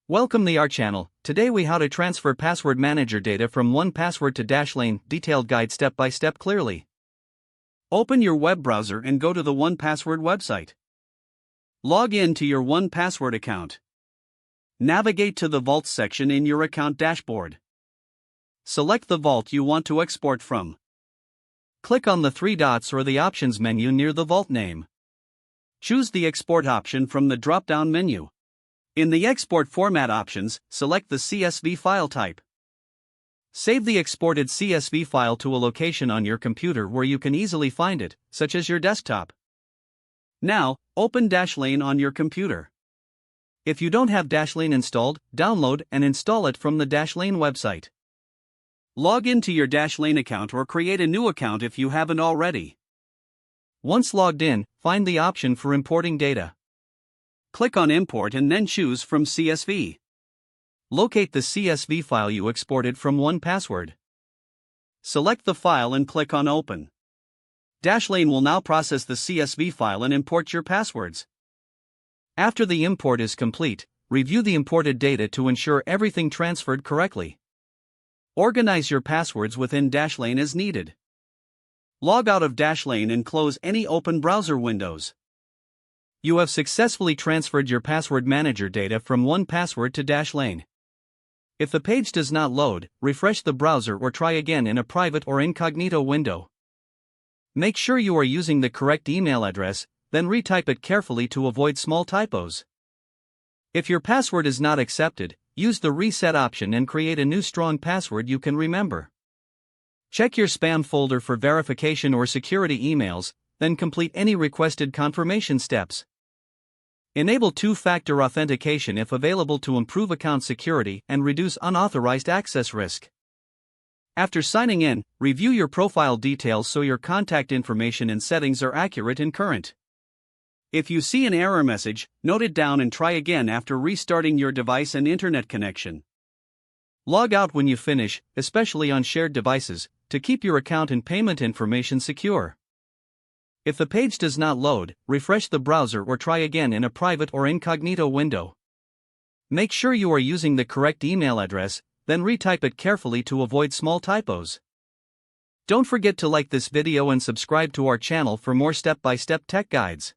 Welcome to our channel. Today we how to transfer password manager data from 1Password to Dashlane. Detailed guide step by step clearly. Open your web browser and go to the 1Password website. Log in to your 1Password account. Navigate to the Vault section in your account dashboard. Select the vault you want to export from. Click on the three dots or the options menu near the vault name. Choose the export option from the drop-down menu. In the export format options, select the CSV file type. Save the exported CSV file to a location on your computer where you can easily find it, such as your desktop. Now, open Dashlane on your computer. If you don't have Dashlane installed, download and install it from the Dashlane website. Log into your Dashlane account or create a new account if you haven't already. Once logged in, find the option for importing data. Click on Import and then choose from CSV. Locate the CSV file you exported from 1Password. Select the file and click on Open. Dashlane will now process the CSV file and import your passwords. After the import is complete, review the imported data to ensure everything transferred correctly. Organize your passwords within Dashlane as needed. Log out of Dashlane and close any open browser windows. You have successfully transferred your password manager data from 1Password to Dashlane. If the page does not load, refresh the browser or try again in a private or incognito window. Make sure you are using the correct email address, then retype it carefully to avoid small typos. If your password is not accepted, use the reset option and create a new strong password you can remember. Check your spam folder for verification or security emails, then complete any requested confirmation steps. Enable two-factor authentication if available to improve account security and reduce unauthorized access risk. After signing in, review your profile details so your contact information and settings are accurate and current. If you see an error message, note it down and try again after restarting your device and internet connection. Log out when you finish, especially on shared devices, to keep your account and payment information secure. If the page does not load, refresh the browser or try again in a private or incognito window. Make sure you are using the correct email address, then retype it carefully to avoid small typos. Don't forget to like this video and subscribe to our channel for more step-by-step tech guides.